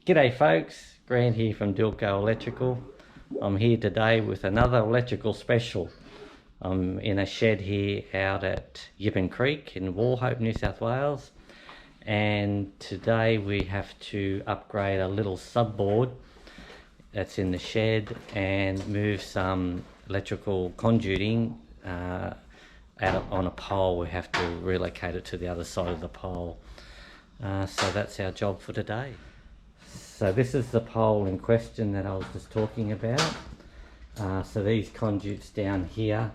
G'day folks, Grant here from Dylko Electrical. I'm here today with another electrical special. I'm in a shed here out at Yippon Creek in Wauchope, New South Wales, and today we have to upgrade a little subboard that's in the shed and move some electrical conduiting out on a pole. We have to relocate it to the other side of the pole. So that's our job for today. So this is the pole in question that I was just talking about. So these conduits down here,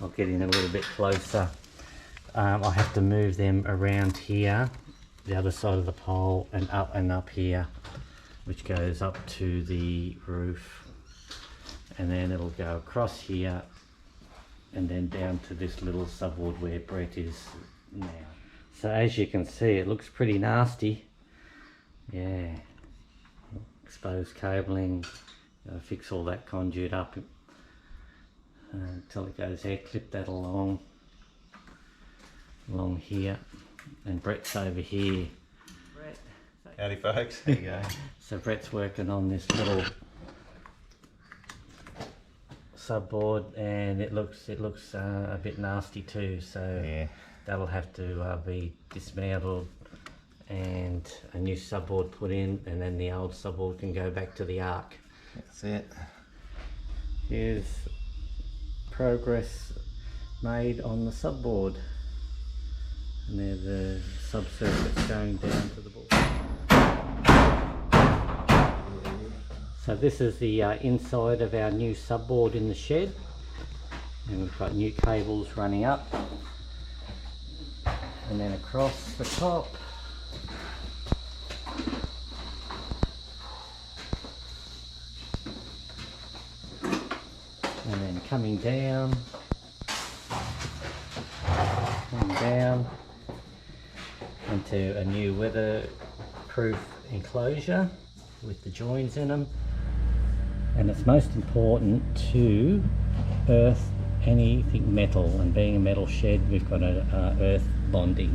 I'll get in a little bit closer. I have to move them around here, the other side of the pole, and up here, which goes up to the roof, and then it'll go across here and then down to this little subboard where Brett is now. So as you can see, it looks pretty nasty. Yeah, exposed cabling. Gotta fix all that conduit up until it goes there. Clip that along here, and Brett's over here. Brett, howdy folks, how you going? So Brett's working on this little subboard, and it looks a bit nasty too. So yeah, that'll have to be dismantled and a new subboard put in, and then the old subboard can go back to the arc. That's it. Here's progress made on the subboard, and there's the sub-circuits going down to the board. So this is the inside of our new subboard in the shed, and we've got new cables running up and then across the top. And then coming down into a new weatherproof enclosure with the joins in them. And it's most important to earth anything metal, and being a metal shed, we've got a earth bonding.